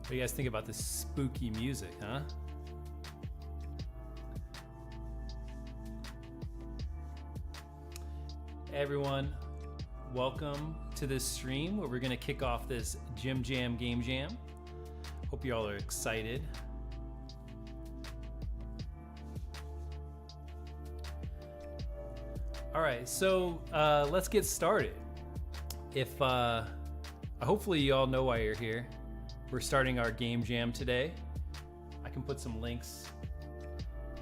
What do you guys think about this spooky music, huh? Hey everyone, welcome to this stream where we're going to kick off this Jimjam Game Jam. Hope you all are excited. All right, so let's get started. Hopefully you all know why you're here. We're starting our game jam today. I can put some links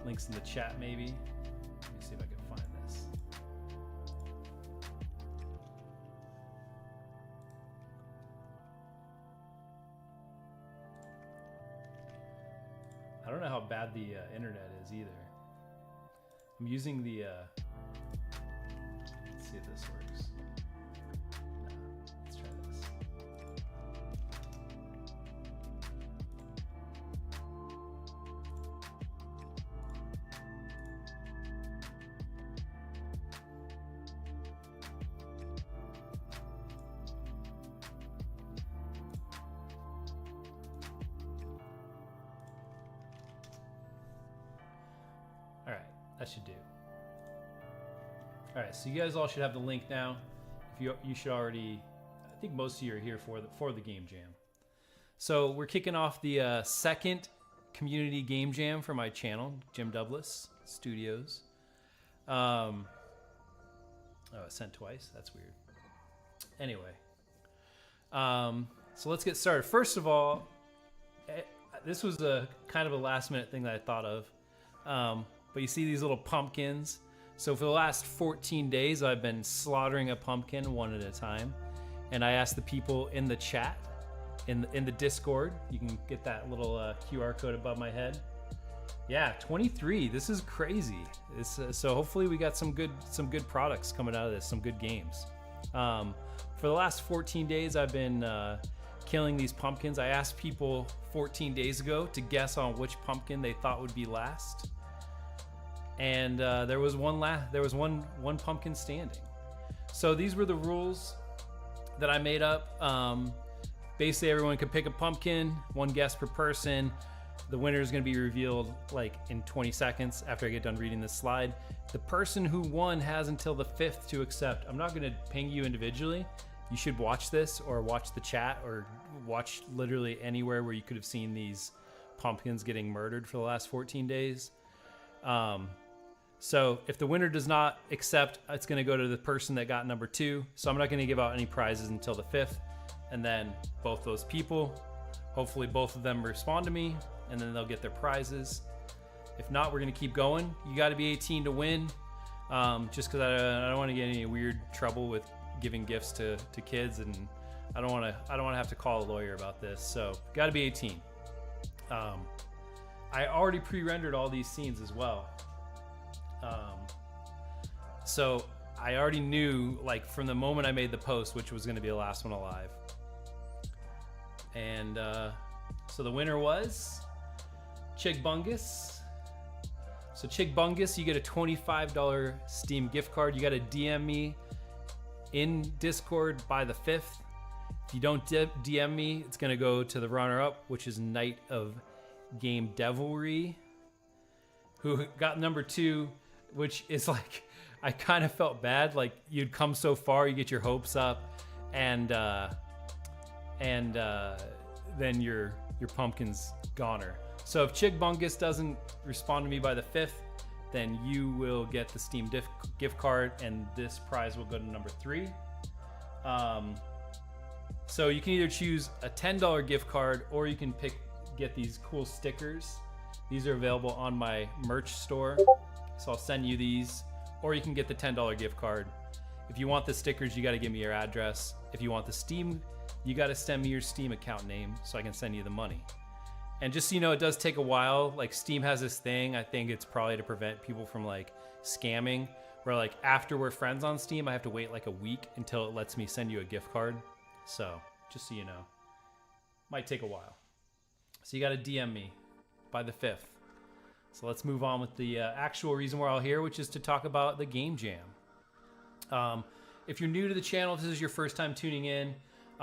in the chat maybe. Let me see if I can find this. I don't know how bad the internet is either. I'm using the, let's see if this works. No, let's try this. All right, that should do. All right, so you guys all should have the link now. If you should already, I think most of you are here for the game jam. So we're kicking off the second community game jam for my channel, Jim Douglas Studios. Oh, it sent twice. That's weird. Anyway, so let's get started. First of all, this was a kind of a last minute thing that I thought of. But you see these little pumpkins. So for the last 14 days, I've been slaughtering a pumpkin one at a time. And I asked the people in the chat, in the Discord, you can get that little QR code above my head. Yeah, 23, this is crazy. So hopefully we got some good products coming out of this, some good games. For the last 14 days, I've been killing these pumpkins. I asked people 14 days ago to guess on which pumpkin they thought would be last. And there was one pumpkin standing. So these were the rules that I made up. Basically, everyone could pick a pumpkin, one guess per person. The winner is going to be revealed like in 20 seconds after I get done reading this slide. The person who won has until the 5th to accept. I'm not going to ping you individually. You should watch this or watch the chat or watch literally anywhere where you could have seen these pumpkins getting murdered for the last 14 days. So if the winner does not accept, it's going to go to the person that got number 2. So I'm not going to give out any prizes until the 5th. And then both those people, hopefully both of them respond to me, and then they'll get their prizes. If not, we're going to keep going. You got to be 18 to win. Just because I don't want to get any weird trouble with giving gifts to kids, and I don't want to have to call a lawyer about this. So got to be 18. I already pre-rendered all these scenes as well. So I already knew, like, from the moment I made the post, which was going to be the last one alive. And so the winner was Chigbungus. So Chigbungus, you get a $25 Steam gift card. You got to DM me in Discord by the 5th. If you don't DM me, it's going to go to the runner-up, which is Night of Game Devilry, who got number 2, which is like, I kind of felt bad. Like, you'd come so far, you get your hopes up, and then your pumpkin's goner. So if Chigbungus doesn't respond to me by the 5th, then you will get the Steam gift card, and this prize will go to number 3. So you can either choose a $10 gift card, or you can get these cool stickers. These are available on my merch store. So I'll send you these, or you can get the $10 gift card. If you want the stickers, you got to give me your address. If you want the Steam, you got to send me your Steam account name so I can send you the money. And just so you know, it does take a while. Like, Steam has this thing, I think it's probably to prevent people from like scamming, where like after we're friends on Steam, I have to wait like a week until it lets me send you a gift card. So just so you know, might take a while. So you got to DM me by the 5th. So let's move on with the actual reason we're all here, which is to talk about the Game Jam. If you're new to the channel, if this is your first time tuning in,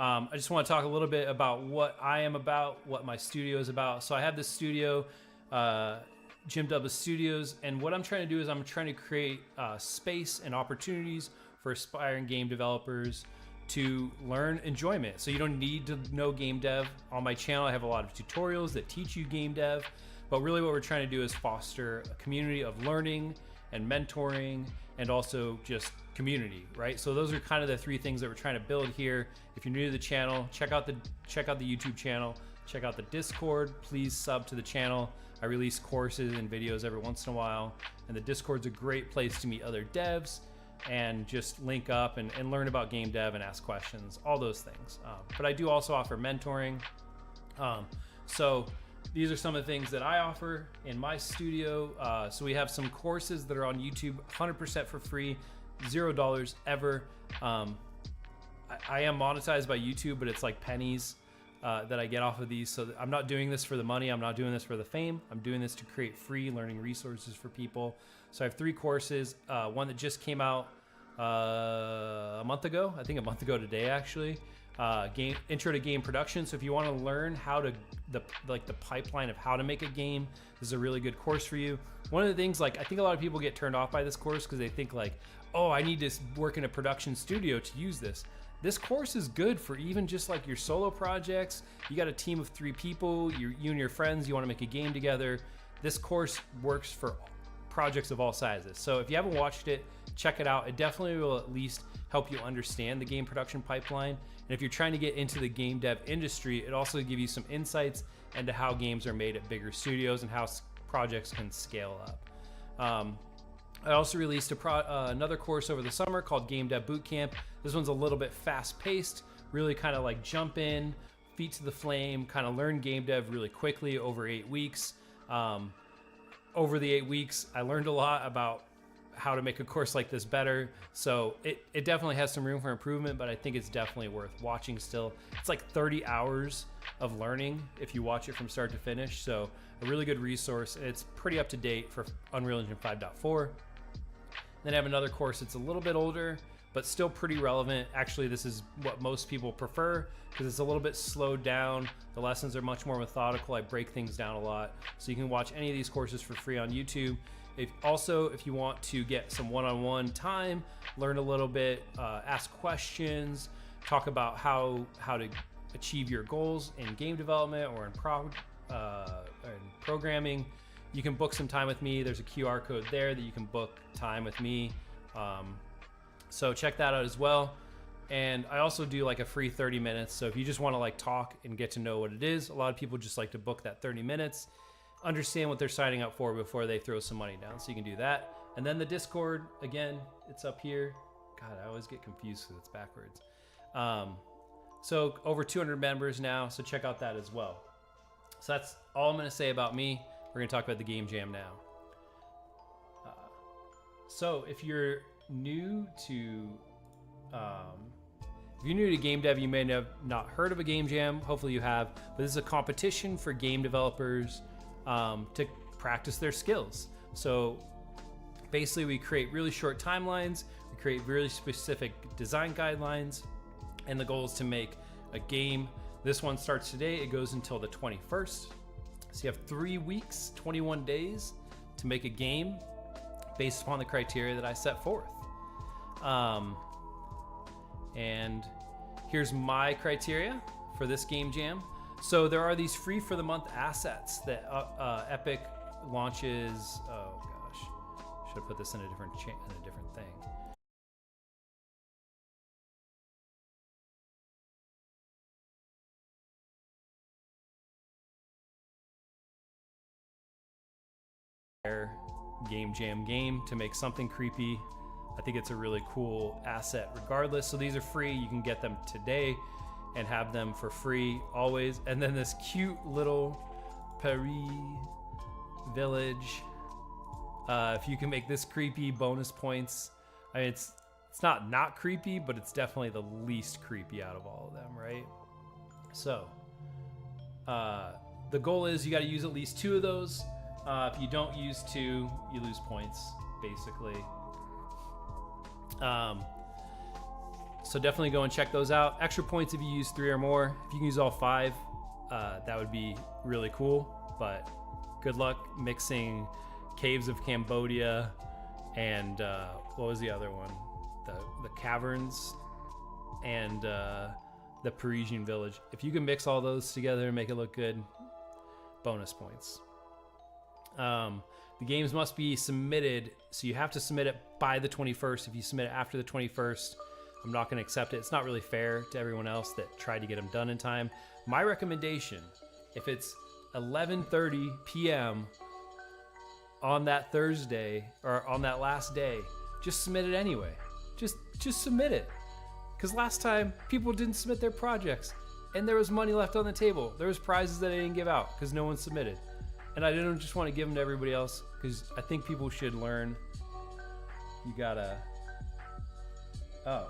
I just want to talk a little bit about what I am about, what my studio is about. So I have this studio, Jimjam Studios, and what I'm trying to do is I'm trying to create space and opportunities for aspiring game developers to learn enjoyment. So you don't need to know game dev. On my channel, I have a lot of tutorials that teach you game dev, but really what we're trying to do is foster a community of learning and mentoring, and also just community, right? So those are kind of the three things that we're trying to build here. If you're new to the channel, check out the YouTube channel, check out the Discord. Please sub to the channel. I release courses and videos every once in a while, and the Discord's a great place to meet other devs and just link up and learn about game dev and ask questions, all those things. But I do also offer mentoring. So these are some of the things that I offer in my studio. So we have some courses that are on YouTube, 100% for free, $0 ever. I am monetized by YouTube, but it's like pennies that I get off of these. So I'm not doing this for the money. I'm not doing this for the fame. I'm doing this to create free learning resources for people. So I have 3 courses. One that just came out a month ago. I think a month ago today, actually. Intro to game production. So if you want to learn how to the pipeline of how to make a game, this is a really good course for you. One of the things, like, I think a lot of people get turned off by this course because they think like, oh, I need to work in a production studio to use this. This course is good for even just like your solo projects. You got a team of 3 people, you and your friends, you want to make a game together. This course works for projects of all sizes. So if you haven't watched it, check it out. It definitely will at least help you understand the game production pipeline. And if you're trying to get into the game dev industry, it also gives you some insights into how games are made at bigger studios and how projects can scale up. I also released another course over the summer called Game Dev Bootcamp. This one's a little bit fast-paced, really kind of like jump in, feet to the flame, kind of learn game dev really quickly over 8 weeks. Over the 8 weeks, I learned a lot about how to make a course like this better. So it definitely has some room for improvement, but I think it's definitely worth watching still. It's like 30 hours of learning if you watch it from start to finish. So a really good resource. It's pretty up to date for Unreal Engine 5.4. Then I have another course that's a little bit older, but still pretty relevant. Actually, this is what most people prefer because it's a little bit slowed down. The lessons are much more methodical. I break things down a lot. So you can watch any of these courses for free on YouTube. If you want to get some one-on-one time, learn a little bit, ask questions, talk about how to achieve your goals in game development or in programming, you can book some time with me. There's a QR code there that you can book time with me. So check that out as well. And I also do like a free 30 minutes. So if you just want to like talk and get to know what it is, a lot of people just like to book that 30 minutes, understand what they're signing up for before they throw some money down. So you can do that. And then the Discord, again, it's up here. God, I always get confused because it's backwards. So over 200 members now. So check out that as well. So that's all I'm going to say about me. We're going to talk about the Game Jam now. So if you're new to game dev, you may have not heard of a Game Jam. Hopefully you have. But this is a competition for game developers to practice their skills. So basically we create really short timelines. We create really specific design guidelines. And the goal is to make a game. This one starts today. It goes until the 21st. So you have 3 weeks, 21 days to make a game based upon the criteria that I set forth. And here's my criteria for this Game Jam. So there are these free for the month assets that Epic launches. Oh gosh, should have put this in a different thing. Game Jam game to make something creepy. I think it's a really cool asset regardless. So these are free. You can get them today and have them for free always. And then this cute little Paris village. If you can make this creepy, bonus points. I mean, it's not creepy, but it's definitely the least creepy out of all of them, right? So the goal is you got to use at least 2 of those. If you don't use 2, you lose points, basically. So definitely go and check those out. Extra points if you use 3 or more. If you can use all 5, that would be really cool. But good luck mixing Caves of Cambodia and what was the other one? The caverns and the Parisian village. If you can mix all those together and make it look good, bonus points. The games must be submitted, so you have to submit it by the 21st. If you submit it after the 21st, I'm not going to accept it. It's not really fair to everyone else that tried to get them done in time. My recommendation, if it's 11:30 p.m. on that Thursday or on that last day, just submit it anyway. Just submit it. Because last time, people didn't submit their projects, and there was money left on the table. There was prizes that I didn't give out because no one submitted. And I didn't just want to give them to everybody else because I think people should learn. You gotta... Oh.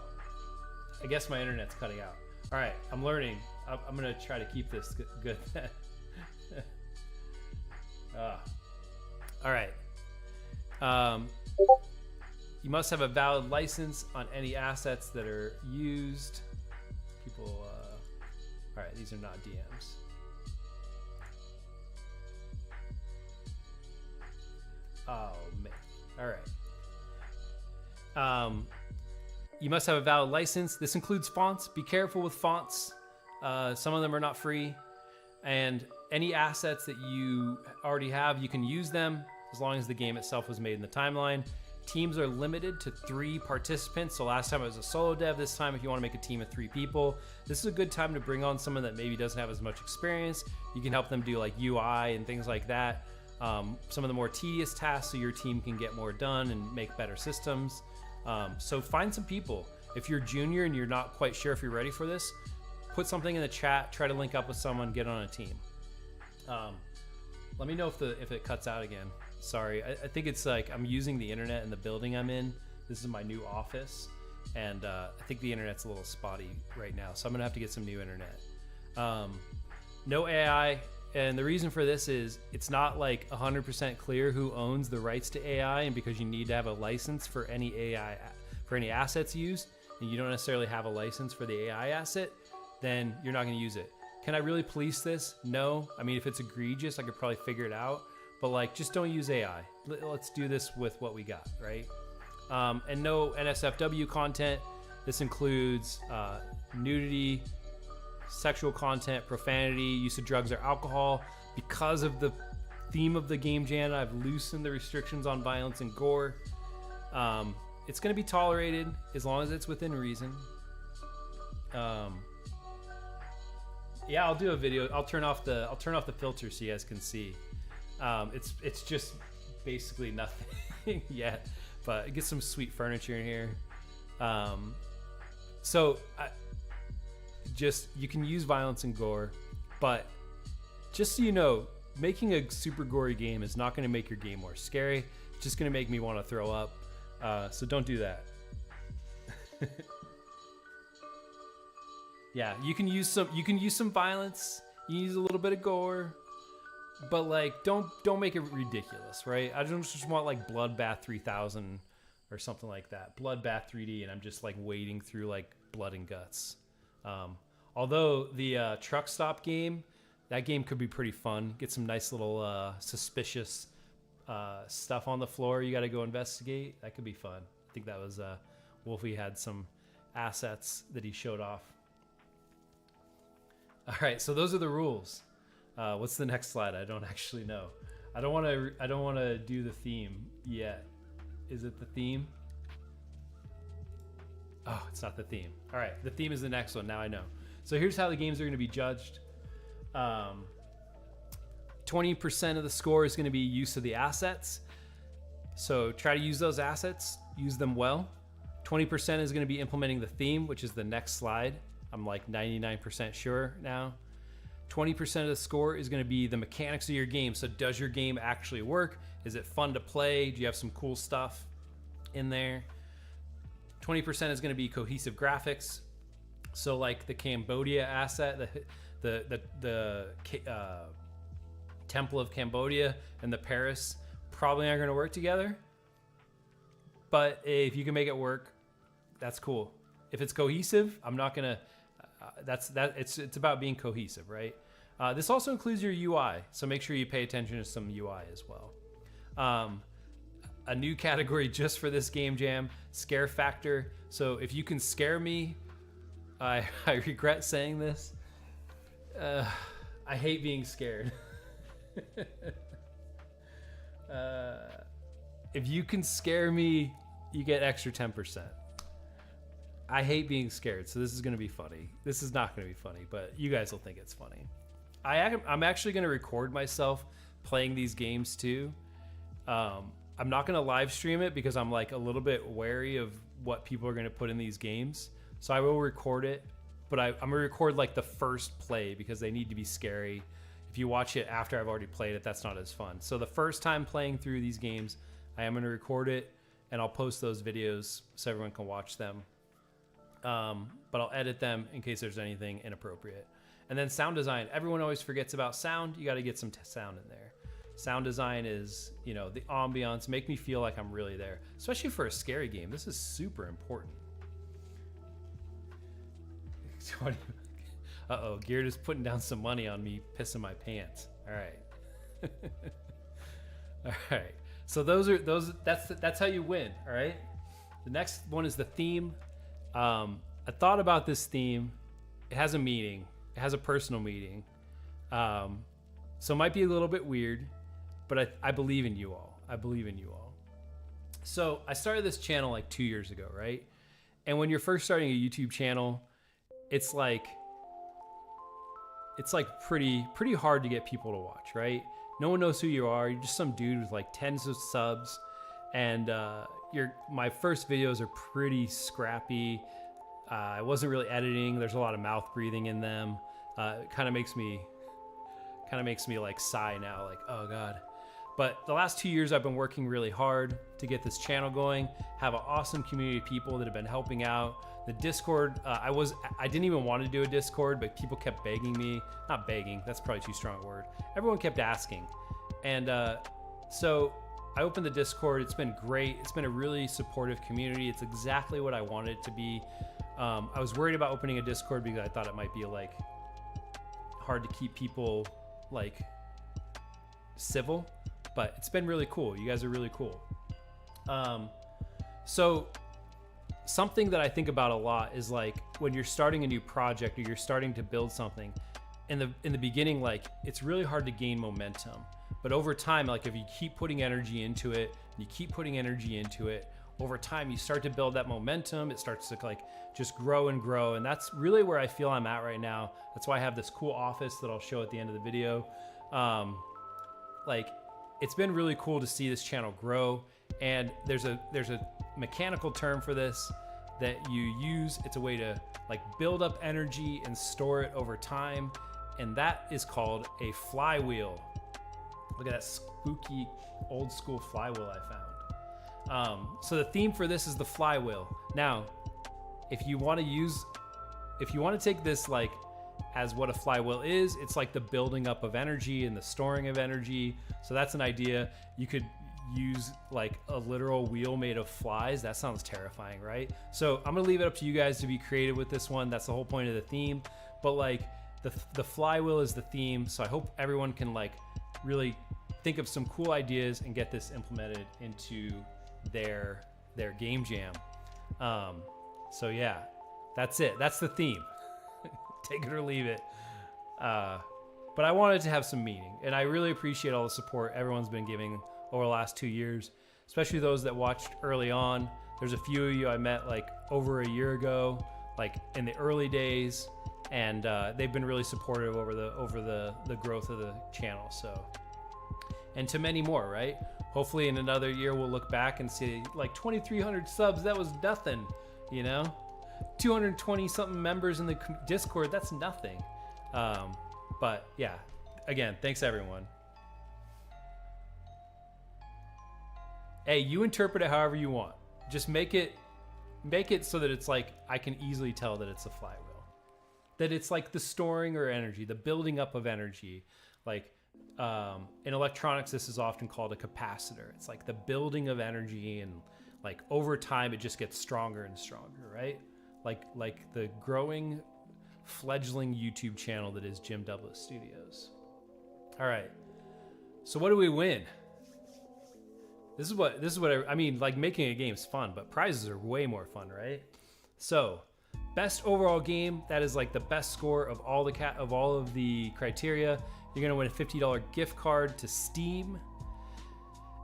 I guess my internet's cutting out. All right, I'm learning. I'm gonna try to keep this good. All right. You must have a valid license on any assets that are used. People, all right, these are not DMs. Oh, man. All right. You must have a valid license. This includes fonts. Be careful with fonts. Some of them are not free. And any assets that you already have, you can use them as long as the game itself was made in the timeline. Teams are limited to 3 participants. So last time it was a solo dev. This time, if you want to make a team of 3 people, this is a good time to bring on someone that maybe doesn't have as much experience. You can help them do like UI and things like that. Some of the more tedious tasks so your team can get more done and make better systems. So find some people. If you're junior and you're not quite sure if you're ready for this, put something in the chat, try to link up with someone, get on a team. Let me know if it cuts out again. Sorry, I think it's like I'm using the internet in the building I'm in. This is my new office, and I think the internet's a little spotty right now, so I'm gonna have to get some new internet. No AI, and the reason for this is it's not like 100% clear who owns the rights to AI, and because you need to have a license for any AI, for any assets used, and you don't necessarily have a license for the AI asset, then you're not gonna use it. Can I really police this? No. I mean, if it's egregious, I could probably figure it out. But like, just don't use AI. Let's do this with what we got, right? And no NSFW content. This includes nudity, sexual content, profanity, use of drugs or alcohol. Because of the theme of the Game Jam, I've loosened the restrictions on violence and gore. It's gonna be tolerated as long as it's within reason. Yeah, I'll do a video. I'll turn off the filter so you guys can see. It's just basically nothing yet, but get some sweet furniture in here. You can use violence and gore, but just so you know, making a super gory game is not going to make your game more scary. It's just going to make me want to throw up. So don't do that. Yeah, you can use some violence. You can use a little bit of gore. But like, don't make it ridiculous, right? I don't just want like Bloodbath 3000 or something like that. Bloodbath 3D, and I'm just like wading through like blood and guts. Although the truck stop game, that game could be pretty fun. Get some nice little suspicious stuff on the floor. You got to go investigate. That could be fun. I think that was Wolfie had some assets that he showed off. All right, so those are the rules. What's the next slide? I don't actually know. I don't want to do the theme yet. Is it the theme? Oh, it's not the theme. All right, the theme is the next one. Now I know. So here's how the games are going to be judged. 20% of the score is going to be use of the assets. So try to use those assets. Use them well. 20% is going to be implementing the theme, which is the next slide. I'm like 99% sure now. 20% of the score is going to be the mechanics of your game. So does your game actually work? Is it fun to play? Do you have some cool stuff in there? 20% is going to be cohesive graphics. So like the Cambodia asset, the Temple of Cambodia and the Paris probably aren't going to work together. But if you can make it work, that's cool. if it's cohesive, I'm not gonna. It's about being cohesive, right? This also includes your UI, so make sure you pay attention to some UI as well. A new category just for this game jam: scare factor. So if you can scare me, I regret saying this. I hate being scared. If you can scare me, you get extra 10%. I hate being scared, so this is going to be funny. This is not going to be funny, but you guys will think it's funny. I'm actually going to record myself playing these games too. I'm not going to live stream it because I'm like a little bit wary of what people are going to put in these games. So I will record it, but I'm going to record like the first play because they need to be scary. If you watch it after I've already played it, that's not as fun. So the first time playing through these games, I am going to record it and I'll post those videos so everyone can watch them. But I'll edit them in case there's anything inappropriate. And then sound design. Everyone always forgets about sound. You got to get some sound in there. Sound design is, you know, the ambiance, make me feel like I'm really there, especially for a scary game. This is super important. Uh-oh, Geared is putting down some money on me pissing my pants. All right. All right. So that's how you win, all right? The next one is the theme. I thought about this theme. It has a meaning. It has a personal meaning. So it might be a little bit weird, but I believe in you all. I believe in you all. So I started this channel like 2 years ago, right? And when you're first starting a YouTube channel, it's like pretty hard to get people to watch, right? No one knows who you are. You're just some dude with like tens of subs, and my first videos are pretty scrappy. I wasn't really editing. There's a lot of mouth breathing in them. It kind of makes me like sigh now, like, oh God. But the last 2 years I've been working really hard to get this channel going, have an awesome community of people that have been helping out. The Discord, I didn't even want to do a Discord, but people kept begging me. Not begging, that's probably too strong a word. Everyone kept asking. And so I opened the Discord. It's been great. It's been a really supportive community. It's exactly what I wanted it to be. I was worried about opening a Discord because I thought it might be like hard to keep people like civil, but it's been really cool. You guys are really cool. So something that I think about a lot is like when you're starting a new project or you're starting to build something in the beginning, like it's really hard to gain momentum, but over time, like if you keep putting energy into it, you keep putting energy into it, over time you start to build that momentum. It starts to like just grow and grow, and that's really where I feel I'm at right now. That's why I have this cool office that I'll show at the end of the video. Like it's been really cool to see this channel grow, and there's a mechanical term for this that you use. It's a way to like build up energy and store it over time, and that is called a flywheel. Look at that spooky old school flywheel I found. So the theme for this is the flywheel. Now, if you want to take this like as what a flywheel is, it's like the building up of energy and the storing of energy. So that's an idea. You could use like a literal wheel made of flies. That sounds terrifying, right? So I'm gonna leave it up to you guys to be creative with this one. That's the whole point of the theme. But like the flywheel is the theme. So I hope everyone can like really think of some cool ideas and get this implemented into their game jam. So yeah, that's it. That's the theme. Take it or leave it. But I wanted to have some meaning, and I really appreciate all the support everyone's been giving over the last 2 years, especially those that watched early on. There's a few of you I met like over a year ago, like in the early days, and they've been really supportive over the growth of the channel. So, and to many more, right? Hopefully in another year we'll look back and see like 2,300 subs. That was nothing, you know. 220 something members in the Discord. That's nothing. But yeah, again, thanks everyone. Hey, you interpret it however you want. Just make it so that it's like I can easily tell that it's a flywheel, that it's like the storing or energy, the building up of energy. Like in electronics, this is often called a capacitor. It's like the building of energy, and like over time it just gets stronger and stronger, right? like the growing fledgling YouTube channel that is Jim Douglas Studios. All right. So what do we win? This is what I mean, like making a game's fun, but prizes are way more fun, right? So, best overall game, that is like the best score of all the criteria. You're going to win a $50 gift card to Steam.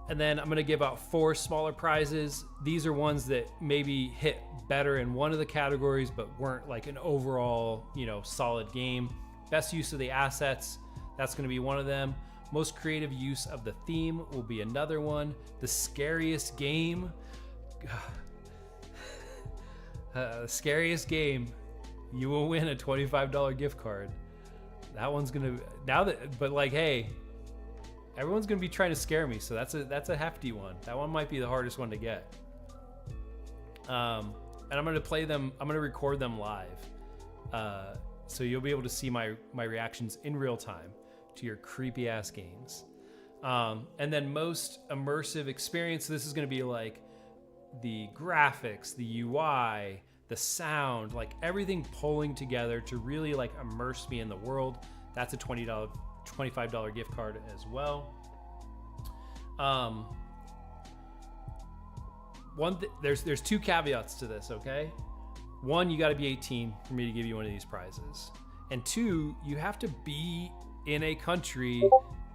And then I'm going to give out 4 smaller prizes. These are ones that maybe hit better in one of the categories, but weren't like an overall, solid game. Best use of the assets, that's going to be one of them. Most creative use of the theme will be another one. The scariest game. Scariest game, you will win a $25 gift card. That one's going to, but like, hey, everyone's going to be trying to scare me, so that's a hefty one. That one might be the hardest one to get. And I'm going to play them, I'm going to record them live. So you'll be able to see my reactions in real time to your creepy ass games. And then most immersive experience, this is going to be like the graphics, the UI, the sound, like everything pulling together to really like immerse me in the world. That's a $25 gift card as well. There's 2 caveats to this, okay? 1, you got to be 18 for me to give you one of these prizes. And 2, you have to be in a country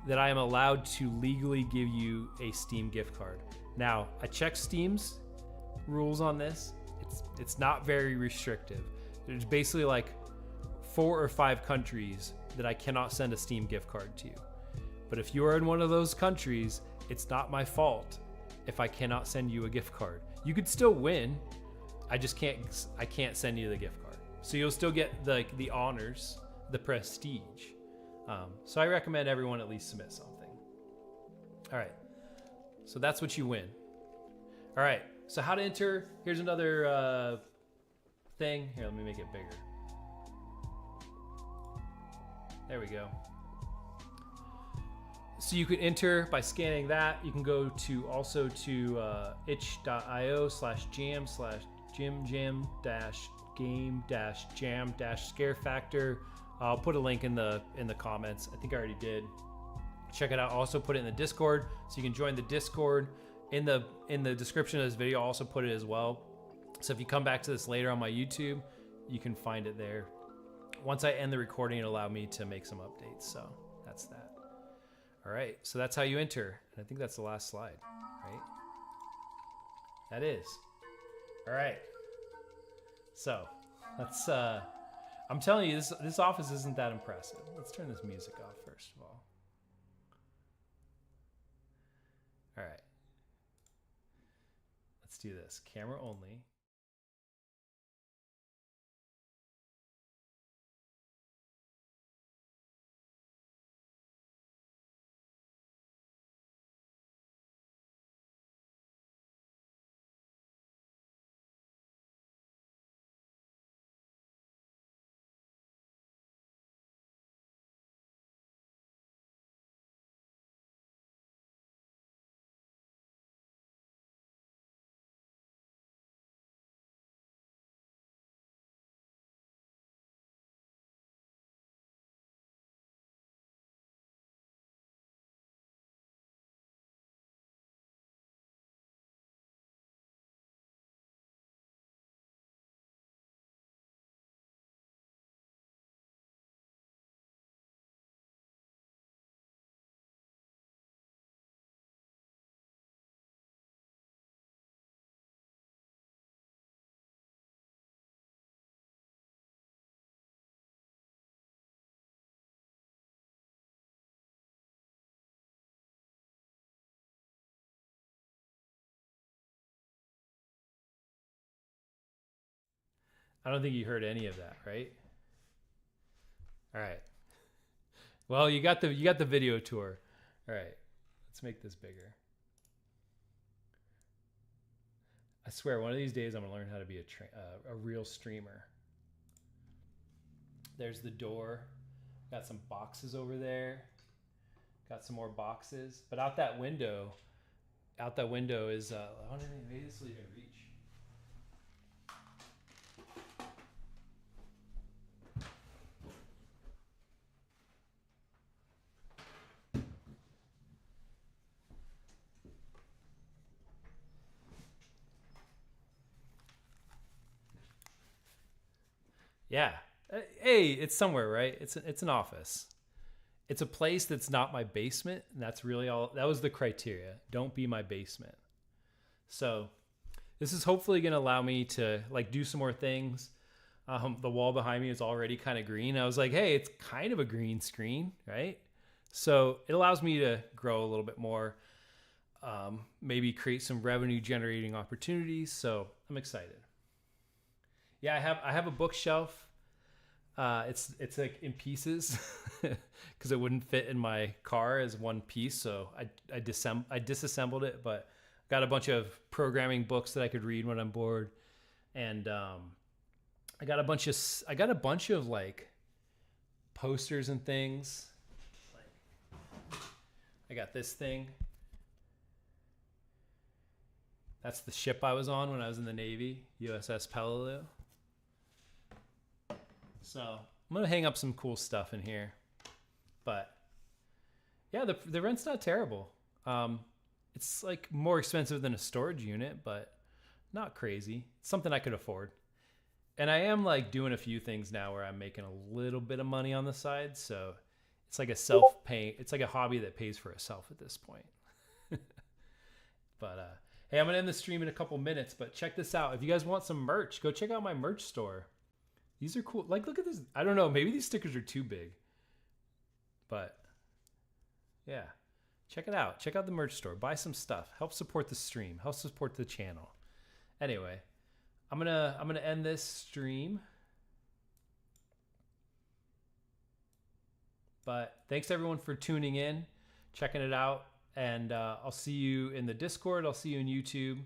that I am allowed to legally give you a Steam gift card. Now, I checked Steam's rules on this. It's not very restrictive. There's basically like 4 or 5 countries that I cannot send a Steam gift card to. But if you are in one of those countries, it's not my fault if I cannot send you a gift card. You could still win. I can't send you the gift card. So you'll still get the honors, the prestige. So I recommend everyone at least submit something. All right. So that's what you win. All right. So how to enter? Here's another thing. Here, let me make it bigger. There we go. So you can enter by scanning that. You can go to also to itch.io/jimjam-game-jam-scare factor. I'll put a link in the comments. I think I already did. Check it out. I'll also put it in the Discord, so you can join the Discord. In the description of this video, I'll also put it as well. So if you come back to this later on my YouTube, you can find it there. Once I end the recording, it'll allow me to make some updates. So that's that. All right. So that's how you enter. And I think that's the last slide, right? That is. All right. So let's. I'm telling you, this office isn't that impressive. Let's turn this music off first of all. All right. Let's do this. Camera only. I don't think you heard any of that, right? All right. Well, you got the video tour. All right. Let's make this bigger. I swear, one of these days I'm gonna learn how to be a real streamer. There's the door. Got some boxes over there. Got some more boxes. But out that window is I don't know, maybe this will even reach. Yeah. Hey, it's somewhere, right? It's an office. It's a place that's not my basement, and that's really all. That was the criteria. Don't be my basement. So this is hopefully going to allow me to like do some more things. The wall behind me is already kind of green. I was like, hey, it's kind of a green screen, right? So it allows me to grow a little bit more, maybe create some revenue generating opportunities. So I'm excited. Yeah, I have a bookshelf. It's like in pieces because it wouldn't fit in my car as one piece. So I disassembled it, but got a bunch of programming books that I could read when I'm bored, and I got a bunch of like posters and things. Like I got this thing. That's the ship I was on when I was in the Navy, USS Peleliu. So I'm gonna hang up some cool stuff in here, but yeah, the rent's not terrible. It's like more expensive than a storage unit, but not crazy. It's something I could afford. And I am like doing a few things now where I'm making a little bit of money on the side, so it's like a self-pay. It's like a hobby that pays for itself at this point. But hey, I'm gonna end the stream in a couple minutes. But check this out. If you guys want some merch, go check out my merch store. These are cool. Like, look at this. I don't know. Maybe these stickers are too big. But yeah, check it out. Check out the merch store. Buy some stuff. Help support the stream. Help support the channel. Anyway, I'm gonna end this stream. But thanks everyone for tuning in, checking it out, and I'll see you in the Discord. I'll see you in YouTube.